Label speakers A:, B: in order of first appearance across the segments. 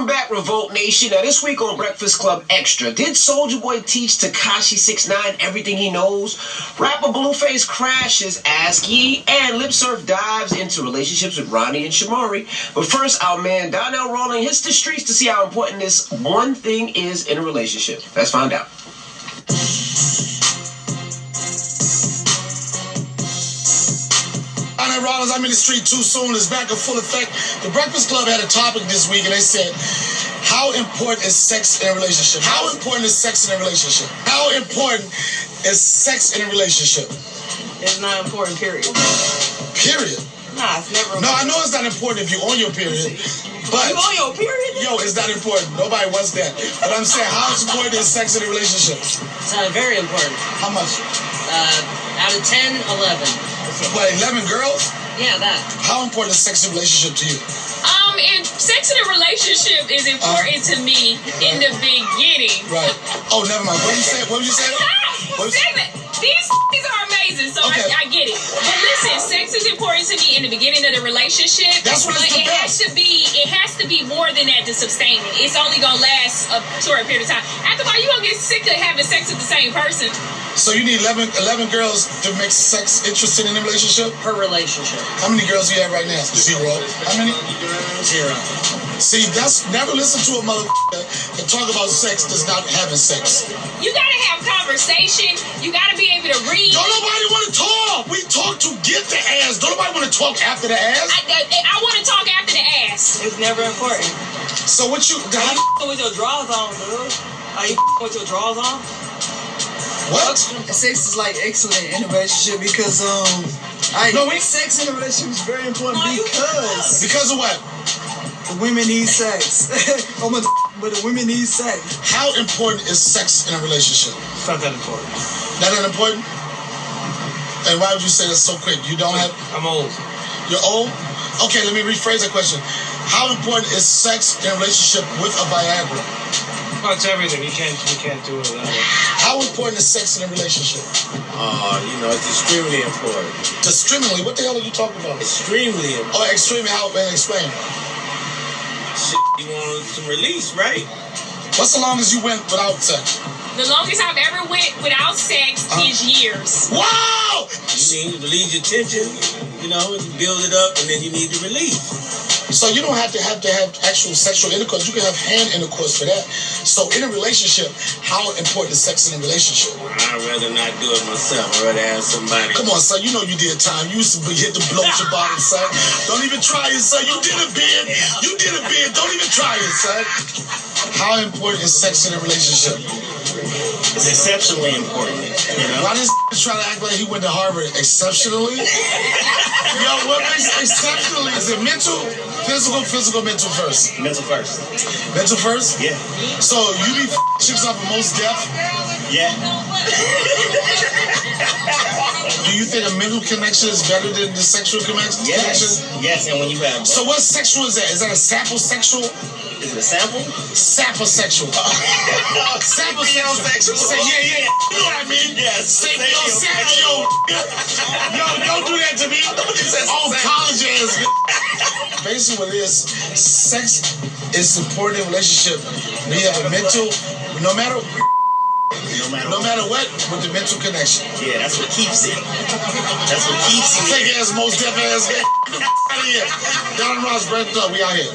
A: Welcome back, Revolt Nation. Now, this week on Breakfast Club Extra, did Soulja Boy teach Tekashi 6ix9ine everything he knows? Rapper Blueface crashes Ask Ye, and Lip Surf dives into relationships with Ronnie and Shamari. But first, our man Donnell Rawlings hits the streets to see how important this one thing is in a relationship. Let's find out.
B: Rollins, I'm in the street too soon. It's back in full effect. The Breakfast Club had a topic this week, and they said, how important is sex in a relationship? How important is sex in a relationship? How important is sex in a relationship?
C: It's not important, period.
B: Period?
C: Nah, it's never important.
B: No, I know it's not important if you're on your period. But
C: you on your period?
B: Yo, it's not important. Nobody wants that. But I'm saying, how important is sex in a relationship?
D: It's very important.
B: How much?
D: Out of 10, 11.
B: What, 11 girls?
D: Yeah, that.
B: How important is sex in a relationship to you?
E: And sex in a relationship is important to me in the beginning.
B: Right. Oh, never mind. What did you say? What did you say?
E: These are amazing, so okay. I get it. But listen, sex is important to me in the beginning of the relationship.
B: That's what it's the best.
E: It has to be more than that to sustain it. It's only gonna last a short period of time. After a while, you're gonna get sick of having sex with the same person.
B: So you need 11 girls to make sex interesting in a relationship?
D: Per relationship.
B: How many girls do you have right now? 0. How many?
D: 0.
B: See, that's never listen to a motherfucker that talk about sex that's not having sex.
E: You gotta have conversation. You gotta be able to read.
B: Don't nobody want to talk. We talk to get the ass. Don't nobody want to talk after the ass.
E: I want to talk after the ass.
C: It's never important.
B: So what you...
C: Are you with your drawers on, dude? Are you with your drawers on?
B: What?
F: Sex is like excellent in a relationship because sex in a relationship is very important
B: because of what?
F: The women need sex. But the women need sex.
B: How important is sex in a relationship?
G: It's not that important.
B: Not that important? And why would you say that so quick? You don't have...
G: I'm old.
B: You're old? Okay, let me rephrase that question. How important is sex in a relationship with a Viagra?
G: Well, it's everything. You can't do it without it.
B: How important is sex in a relationship?
H: It's extremely important.
B: Extremely? What the hell are you talking about?
H: Extremely important.
B: Oh, extremely. How? Explain.
H: You want some release, right?
B: What's the longest you went without sex?
E: The longest I've ever went without sex is years.
B: Wow!
H: You need to relieve your tension, build it up, and then you need to release.
B: So you don't have to have actual sexual intercourse. You can have hand intercourse for that. So in a relationship, how important is sex in a relationship?
H: I'd rather not do it myself. I'd rather have somebody.
B: Come on, son. You know you did time. You used to hit the blow your body, son. Don't even try it, son. You did a bid. You did a bid. Don't even try it, son. How important is sex in a relationship?
H: It's exceptionally important.
B: Why does try to act like he went to Harvard? Exceptionally? Yo, what makes exceptionally? Is it mental? Physical, mental first?
H: Mental first.
B: Mental first?
H: Yeah.
B: So you be chicks off of most deaf?
H: Yeah.
B: Do you think a mental connection is better than the sexual connection?
H: Yes, and when you have...
B: So what sexual is that? Is that a saposexual?
H: Is it a sample?
B: Saposexual. Saposexual. Yeah. You know what I mean?
H: Yes.
B: Yo, don't do that to me. Oh, college ass. Basically what it is, sex is important in a relationship. We have a mental, no matter what, with the mental connection.
H: Yeah, that's what keeps it. That's what keeps it.
B: Fake ass, most deaf ass. Get out of here. Don Ross, Breakfast Club, we out here.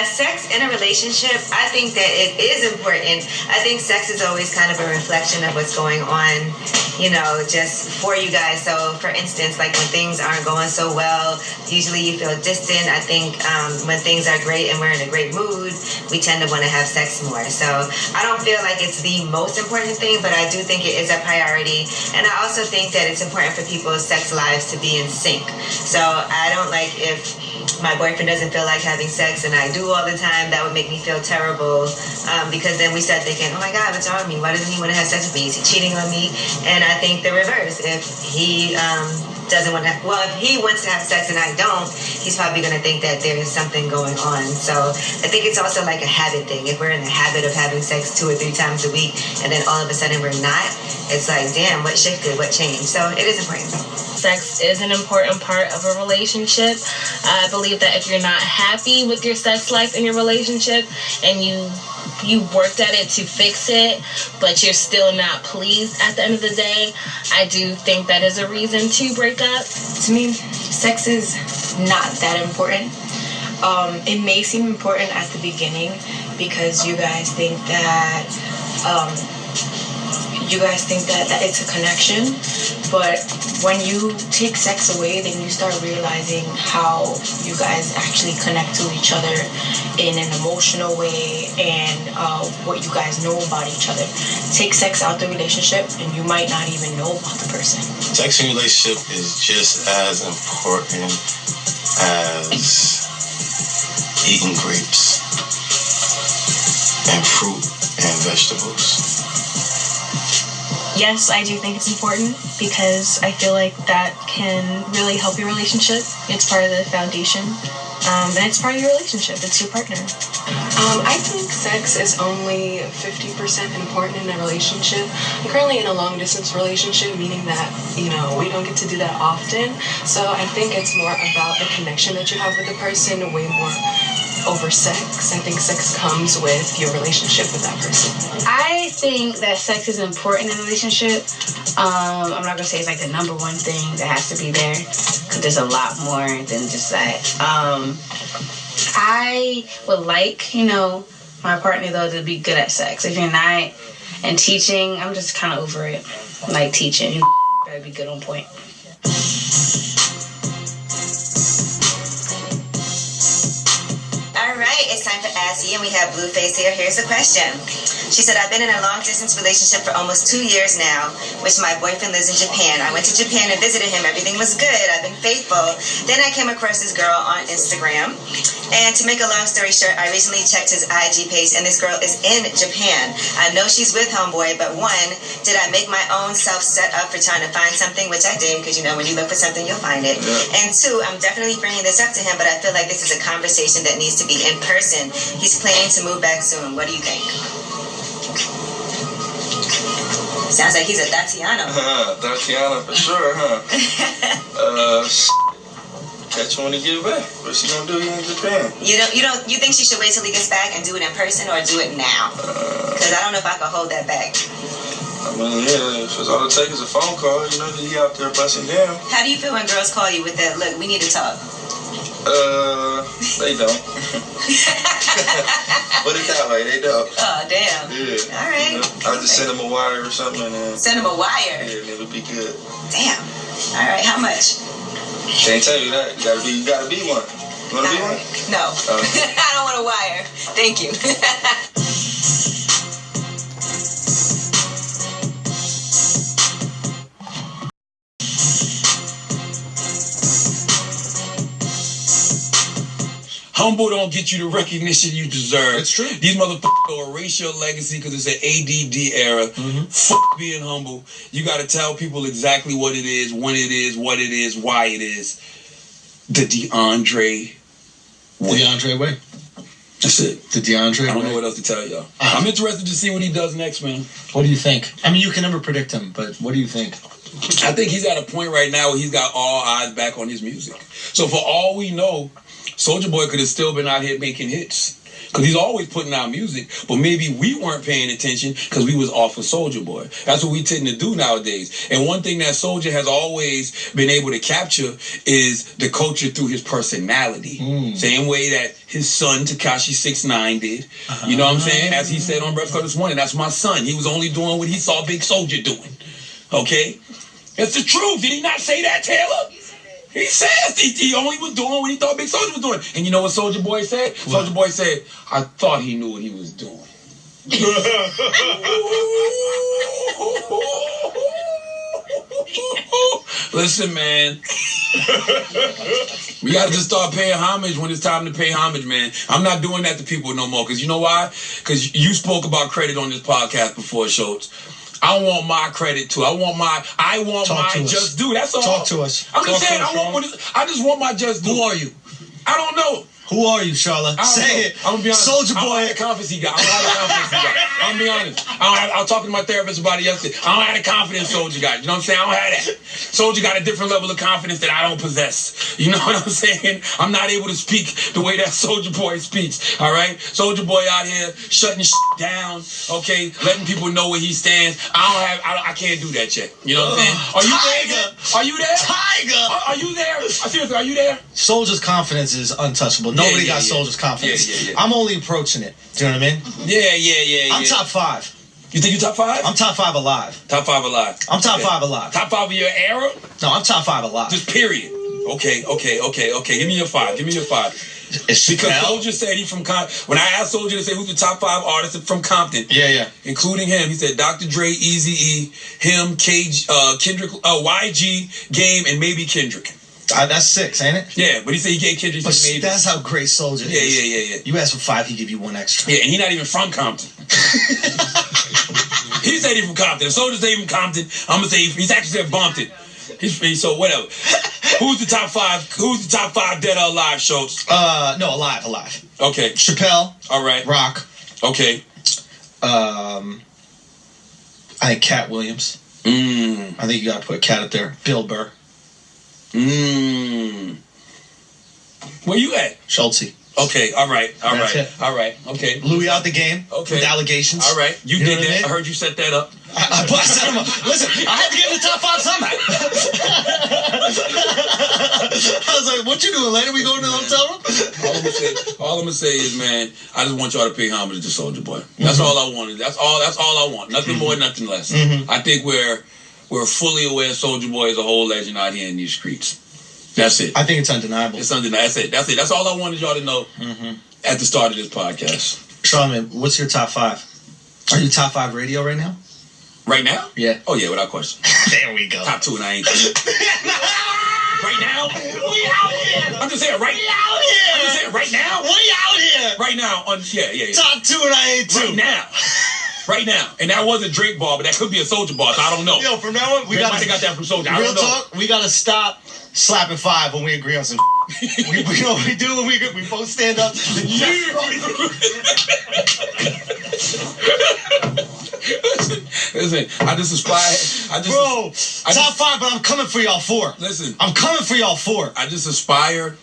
I: Sex in a relationship, I think that it is important. I think sex is always kind of a reflection of what's going on, just for you guys. So, for instance, like when things aren't going so well, usually you feel distant. I think when things are great and we're in a great mood, we tend to want to have sex more. So, I don't feel like it's the most important thing, but I do think it is a priority. And I also think that it's important for people's sex lives to be in sync. So, I don't like if my boyfriend doesn't feel like having sex and I do all the time, that would make me feel terrible because then we start thinking, oh my God, what's wrong with me? Why doesn't he want to have sex with me? Is he cheating on me? And I think the reverse. If he if he wants to have sex and I don't, he's probably going to think that there is something going on. So I think it's also like a habit thing. If we're in the habit of having sex 2 or 3 times a week and then all of a sudden we're not, it's like, damn, what shifted? What changed? So it is important.
J: sex is an important part of a relationship. I believe that if you're not happy with your sex life in your relationship and you worked at it to fix it, but you're still not pleased at the end of the day, I do think that is a reason to break up.
K: To me, sex is not that important. It may seem important at the beginning because you guys think that it's a connection, but when you take sex away, then you start realizing how you guys actually connect to each other in an emotional way and what you guys know about each other. Take sex out the relationship and you might not even know about the person.
L: Sex in a relationship is just as important as eating grapes and fruit and vegetables.
K: Yes, I do think it's important because I feel like that can really help your relationship. It's part of the foundation, and it's part of your relationship. It's your partner.
M: I think sex is only 50% important in a relationship. I'm currently in a long-distance relationship, meaning that, we don't get to do that often. So I think it's more about the connection that you have with the person, way more over sex. I think sex comes with your relationship with that person.
J: I think that sex is important in a relationship. I'm not going to say it's like the number one thing that has to be there, because there's a lot more than just that. I would like, my partner, though, to be good at sex. If you're not, and teaching, I'm just kind of over it. Like teaching, you better be good on point.
I: All right, it's time for Ask You, and we have Blueface here. Here's the question. She said, I've been in a long-distance relationship for almost 2 years now, which my boyfriend lives in Japan. I went to Japan and visited him. Everything was good. I've been faithful. Then I came across this girl on Instagram. And to make a long story short, I recently checked his IG page, and this girl is in Japan. I know she's with homeboy, but one, did I make my own self set up for trying to find something, which I did, because, when you look for something, you'll find it. Yeah. And two, I'm definitely bringing this up to him, but I feel like this is a conversation that needs to be in person. He's planning to move back soon. What do you think? Sounds like he's a Tatiana.
N: Tatiana for sure, huh? Catch him when he get back. What's she gonna do here in Japan?
I: You think she should wait till he gets back and do it in person, or do it now? Because I don't know if I can hold that back.
N: I mean, yeah, if it's all it takes is a phone call, he out there busting down.
I: How do you feel when girls call you with that, look, we need to talk?
N: They don't. Put it that way, they don't.
I: Oh, damn.
N: Yeah.
I: All right.
N: I'll just send them a wire or something. And
I: send them a wire?
N: Yeah, and it'll be good.
I: Damn. All right, how much?
N: Can't tell you that. You gotta be one. You wanna be one?
I: No. I don't want a wire. Thank you.
O: Humble don't get you the recognition you deserve.
P: It's true.
O: These motherfuckers will erase your legacy because it's an ADD era. Fuck being humble. You got to tell people exactly what it is, when it is, what it is, why it is. The DeAndre way.
P: The DeAndre way?
O: That's it.
P: The DeAndre way.
O: I don't know what else to tell y'all. I'm interested to see what he does next, man.
P: What do you think? I mean, you can never predict him, but what do you think?
O: I think he's at a point right now where he's got all eyes back on his music. So for all we know, Soulja Boy could have still been out here making hits. Because he's always putting out music. But maybe we weren't paying attention because we was off of Soulja Boy. That's what we tend to do nowadays. And one thing that Soulja has always been able to capture is the culture through his personality. Same way that his son, Tekashi 6ix9ine, did. You know what I'm saying? As he said on Breakfast Club this morning, that's my son. He was only doing what he saw Big Soulja doing. Okay? That's the truth. Did he not say that, Taylor? He says he only was doing what he thought Big Soulja was doing. And you know what Soulja Boy said? Soulja Boy said, I thought he knew what he was doing. Listen, man. We got to just start paying homage when it's time to pay homage, man. I'm not doing that to people no more. Because you know why? Because you spoke about credit on this podcast before, Schultz. I want my credit too. I want my just due. That's all.
P: Talk to us.
O: I'm just saying. I just want my just due.
P: Who are you?
O: I don't know.
P: Who are you, Charlotte? Say it.
O: I'm gonna be honest.
P: Soulja Boy.
O: I don't have the confidence he got. I'm gonna be honest. I was talking to my therapist about it yesterday. I don't have the confidence Soulja got. You know what I'm saying? I don't have that. Soulja got a different level of confidence that I don't possess. You know what I'm saying? I'm not able to speak the way that Soulja Boy speaks. All right? Soulja Boy out here shutting down. Okay, letting people know where he stands. I can't do that yet. You know what I'm saying? Are you there? Are you there?
P: Tiger.
O: Are you there? Seriously, are you there?
P: Soulja's confidence is untouchable. Nobody got Soulja's confidence. I'm only approaching it. Do you know what I mean?
O: Yeah.
P: I'm top 5.
O: You think you top 5?
P: I'm top 5 alive.
O: Top 5 alive.
P: I'm top 5 alive.
O: Top 5 of your era?
P: No, I'm top 5 alive.
O: Just period. Okay. Give me your 5. Because Soulja said he from Compton. When I asked Soulja to say who's the top 5 artists from Compton, including him, he said Dr. Dre, Eazy-E, him, Kendrick, YG, Game, and maybe Kendrick.
P: That's 6, ain't it?
O: Yeah, but he said he gave Kendrick.
P: But maybe. That's how great Soulja is.
O: Yeah.
P: You asked for 5, he give you 1 extra.
O: Yeah, and he's not even from Compton. He said he's from Compton. If Soulja said he's from Compton, I'm gonna say he's actually said Bumpton. So whatever. Who's the top 5 dead or alive shows?
P: No, alive.
O: Okay.
P: Chappelle.
O: All right.
P: Rock.
O: Okay.
P: I think Cat Williams. I think you gotta put Cat up there. Bill Burr.
O: Where you at?
P: Schultze.
O: Okay, all right. Okay.
P: Louis out the game.
O: Okay.
P: With allegations.
O: All right. You did that. I mean? I heard you set that up.
P: I set him up. Listen, I had to get in the top 5 somehow. I was like, what you doing later? We going to the hotel room?
O: All I'm gonna say is, man, I just want y'all to pay homage to Soulja Boy. That's all I wanted. That's all I want. Nothing more, nothing less. I think we're fully aware Soulja Boy is a whole legend out here in these streets. That's it.
P: I think it's undeniable.
O: It's undeniable. That's it. That's all I wanted y'all to know at the start of this podcast.
P: Charlamagne, what's your top 5? Are you top 5 radio right now?
O: Right now?
P: Yeah.
O: Oh, yeah, without question.
P: There we go.
O: Top 2 and I ain't right now?
P: We out here.
O: I'm just saying, right?
P: We out here.
O: I'm just saying, right now?
P: We out here.
O: Right now. Yeah.
P: Top 2 and I ain't 2.
O: Right now. Right now. And that was a Drake bar, but that could be a Soulja bar, so I don't know.
P: Yo, from now on, we got
O: that from Soulja.
P: Real talk, we got to stop slapping 5 when we agree on some we know what we do when we both stand up.
O: Listen, I just aspire.
P: Top 5, but I'm coming for y'all 4.
O: Listen,
P: I'm coming for y'all 4.
O: I just aspire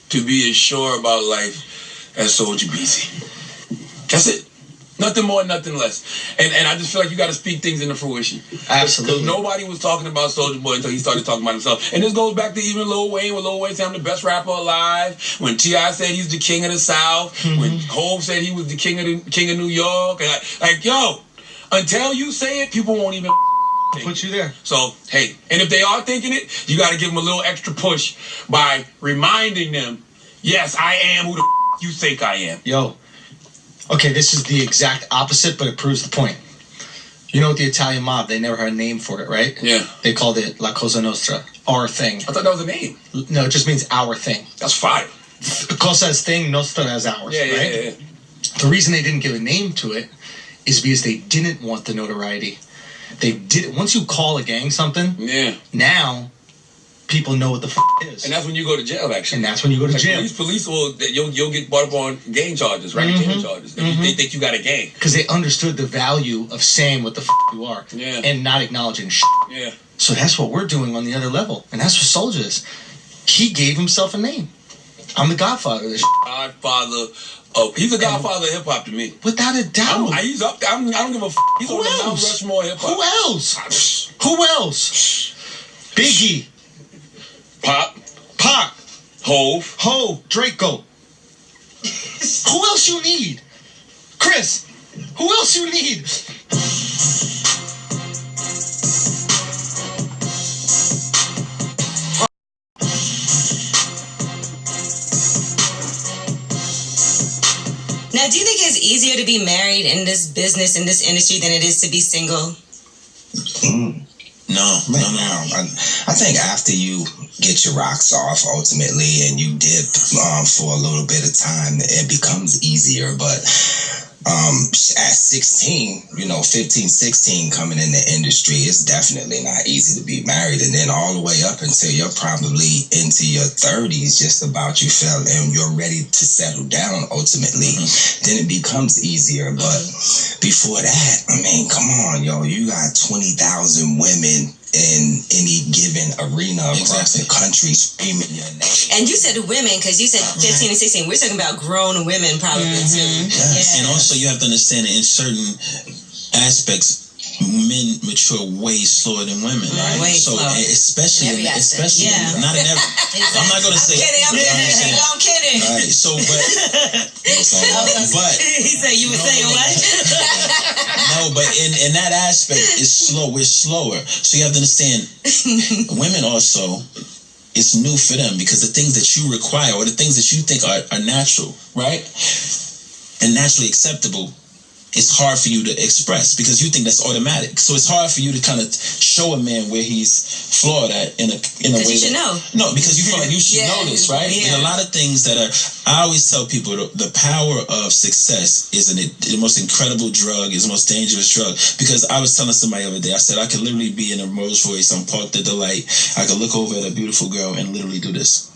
O: to be as sure about life as Soulja BC. That's it. Nothing more, nothing less. And I just feel like you got to speak things into fruition.
P: Absolutely.
O: Because nobody was talking about Soulja Boy until he started talking about himself. And this goes back to even Lil Wayne, when Lil Wayne said I'm the best rapper alive. When T.I. said he's the king of the South. When Hov said he was the king of New York. And yo, until you say it, people won't even
P: put you there.
O: So, hey, and if they are thinking it, you got to give them a little extra push by reminding them, yes, I am who the you think I am.
P: Yo. Okay, this is the exact opposite, but it proves the point. You know, with the Italian mob, they never had a name for it, right?
O: Yeah.
P: They called it La Cosa Nostra, our thing.
O: I thought that was a name.
P: No, it just means our thing.
O: That's fire.
P: Cosa is thing, Nostra is ours, right?
O: Yeah.
P: The reason they didn't give a name to it is because they didn't want the notoriety. They did. Once you call a gang something, now people know what the is.
O: And that's when you go to jail, actually.
P: And that's when you go to jail.
O: Police will, you'll get brought up on gang charges, right? Gang charges. If they think you got a gang.
P: Because they understood the value of saying what the you are.
O: Yeah.
P: And not acknowledging
O: Yeah.
P: So that's what we're doing on the other level. And that's what Soulja is. He gave himself a name. I'm the godfather of this
O: Godfather of... He's the godfather of hip-hop to me.
P: Without a doubt.
O: He's up there. I don't give a He's on the Mount Rushmore hip-hop.
P: Who else? Who else? Biggie. Pop. Hov. Draco. Who else you need? Chris. Who else you need?
I: Now, do you think it's easier to be married in this business, in this industry, than it is to be single?
Q: No. I think after you get your rocks off ultimately and you dip for a little bit of time, it becomes easier. But at 16, 15, 16 coming in the industry, it's definitely not easy to be married. And then all the way up until you're probably into your 30s, just about you feel and you're ready to settle down ultimately, then it becomes easier. But before that, I mean, come on, yo, you got 20,000 women in any given arena across the country screaming your name.
R: And you said women, because you said 15 and 16. We're talking about grown women probably too.
S: Yes. And also you have to understand that in certain aspects, men mature way slower than women, right?
R: Way
S: so
R: slower.
S: especially not in every. I'm not gonna say.
R: I'm kidding.
S: All right. So, but
R: he said you were saying what?
S: No, but in that aspect, it's slow. We're slower, so you have to understand. Women also, it's new for them because the things that you require or the things that you think are natural, right, and naturally acceptable, it's hard for you to express because you think that's automatic. So it's hard for you to kind of show a man where he's flawed at in a way.
R: You should know.
S: No, because you feel like you should know this, right?
R: Yeah.
S: And a lot of things that are. I always tell people the power of success is the most incredible drug, is the most dangerous drug. Because I was telling somebody the other day, I said I could literally be in a Rolls Royce, I'm parked at the light, I could look over at a beautiful girl and literally do this,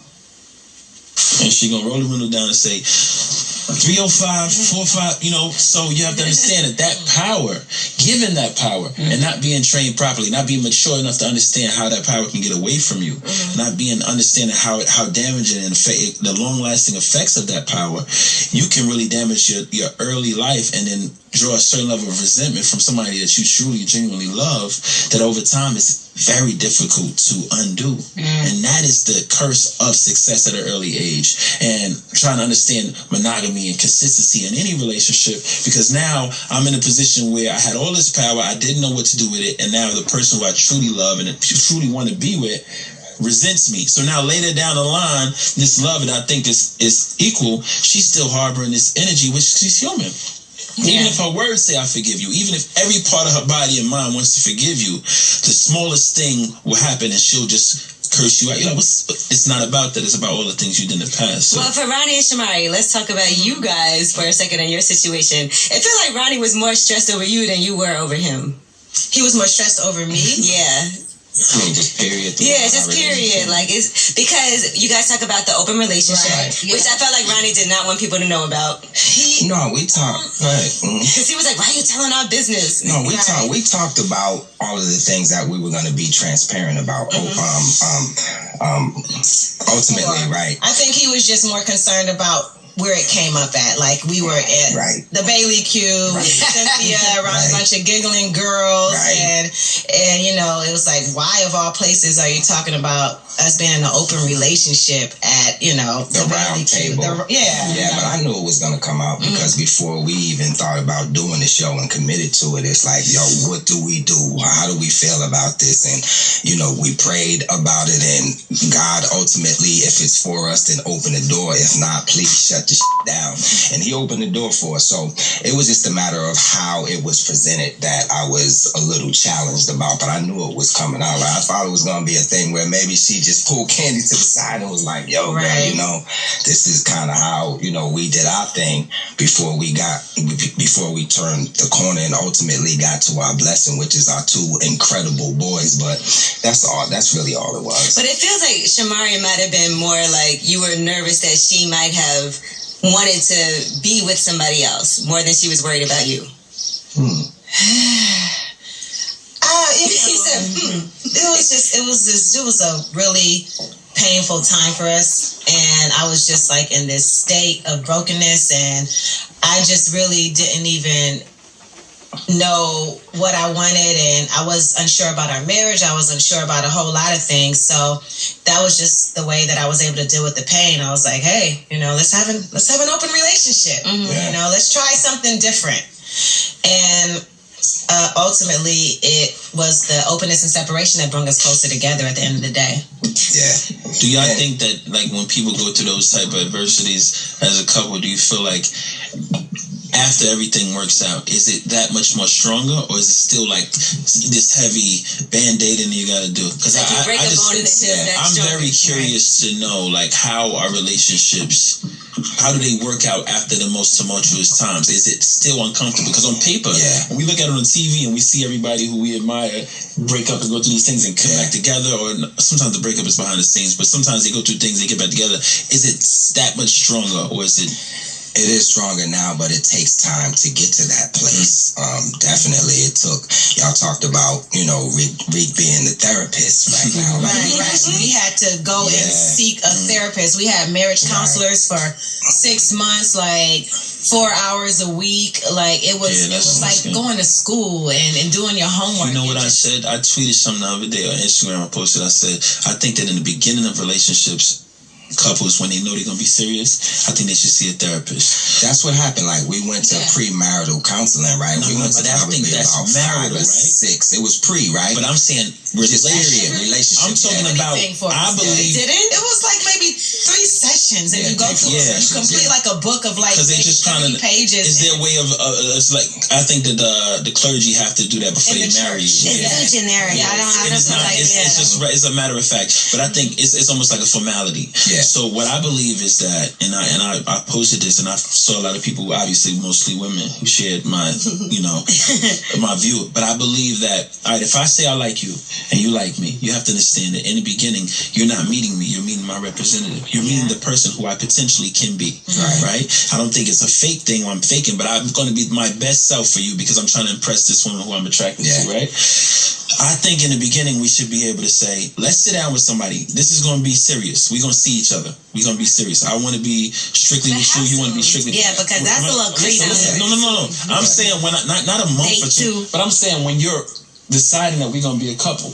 S: and she gonna roll the window down and say 305, 45, so you have to understand that power, given that power, and not being trained properly, not being mature enough to understand how that power can get away from you, not being understanding how damaging and the long-lasting effects of that power, you can really damage your early life and then draw a certain level of resentment from somebody that you truly, genuinely love, that over time is very difficult to undo. And that is the curse of success at an early age. And trying to understand monogamy and consistency in any relationship, because now I'm in a position where I had all this power, I didn't know what to do with it, and now the person who I truly love and truly want to be with resents me. So now later down the line, this love that I think is equal, she's still harboring this energy, which she's human. Even if her words say I forgive you, even if every part of her body and mind wants to forgive you, the smallest thing will happen and she'll just curse you out. It's not about that. It's about all the things you did in the past. So.
R: Well, for Ronnie and Shamari, let's talk about you guys for a second and your situation. It feels like Ronnie was more stressed over you than you were over him.
F: He was more stressed over me?
R: Yeah.
Q: I mean, just period.
R: Yeah, just period. Like, it's because you guys talk about the open relationship, which I felt like Ronnie did not want people to know about.
Q: No, we talked.
R: Because he was like, "Why are you telling our business?"
Q: No, we talked. We talked about all of the things that we were going to be transparent about. Ultimately, right.
F: I think he was just more concerned about where it came up at. Like, we were at the Bailey Q, Cynthia, around a bunch of giggling girls, and it was like, why of all places are you talking about us being in an open relationship at, the
Q: round table? But I knew it was going to come out because before we even thought about doing the show and committed to it, it's like, yo, what do we do? How do we feel about this? And, we prayed about it, and God ultimately, if it's for us, then open the door. If not, please shut the down. And he opened the door for us. So it was just a matter of how it was presented that I was a little challenged about, but I knew it was coming out. Like, I thought it was going to be a thing where maybe she just pulled Candy to the side and was like, yo, girl, this is kind of how, we did our thing before we turned the corner and ultimately got to our blessing, which is our two incredible boys. But that's really all it was.
R: But it feels like Shamari might have been more like you were nervous that she might have wanted to be with somebody else more than she was worried about you.
F: It was a really painful time for us, and I was just like in this state of brokenness, and I just really didn't even know what I wanted, and I was unsure about our marriage. I was unsure about a whole lot of things. So that was just the way that I was able to deal with the pain. I was like, hey, let's have an open relationship. Let's try something different. And ultimately, it was the openness and separation that brought us closer together at the end of the day.
Q: Yeah.
S: Do y'all think that, like, when people go through those type of adversities as a couple, do you feel like after everything works out, is it that much more stronger, or is it still like this heavy band-aiding you got to do? Because I'm very curious to know, like, how our relationships how do they work out after the most tumultuous times? Is it still uncomfortable? Because on paper, when we look at it on TV and we see everybody who we admire break up and go through these things and come back together, or sometimes the breakup is behind the scenes, but sometimes they go through things, they get back together. Is it that much stronger, or is it?
Q: It is stronger now, but it takes time to get to that place. Definitely, it took. Y'all talked about, Reek being the therapist right now.
F: Right. We had to go and seek a therapist. We had marriage counselors for 6 months, like 4 hours a week. Like it was like going to school and doing your homework.
S: You know what I said? I tweeted something the other day on Instagram. I posted. I said, I think that in the beginning of relationships, couples, when they know they're gonna be serious, I think they should see a therapist.
Q: That's what happened. Like we went to premarital counseling, right? We went to probably about 5 or 6. It was pre, right?
S: But I'm saying
Q: relationship.
S: I'm talking about. I believe
F: it didn't. It was like maybe 3 sessions, and you go through you complete like a book of like
S: because they just trying to
F: pages.
S: It's their way of. It's like I think that the clergy have to do that before they marry.
R: It's so generic. I don't
S: It's just it's a matter of fact. But I think it's almost like a formality.
Q: Yeah.
S: So what I believe is that, and I posted this, and I saw a lot of people, obviously mostly women, who shared my, my view. But I believe that, all right, if I say I like you and you like me, you have to understand that in the beginning, you're not meeting me, you're meeting my representative. You're meeting the person who I potentially can be, right? I don't think it's a fake thing or I'm faking, but I'm going to be my best self for you because I'm trying to impress this woman who I'm attracted to, right? I think in the beginning we should be able to say, let's sit down with somebody. This is going to be serious. We're going to see each other. We're going to be serious. I want to be strictly with you. You want to be strictly.
R: Yeah, because that's a little crazy.
S: No. I'm saying when not a month or two, but I'm saying when you're deciding that we're going to be a couple.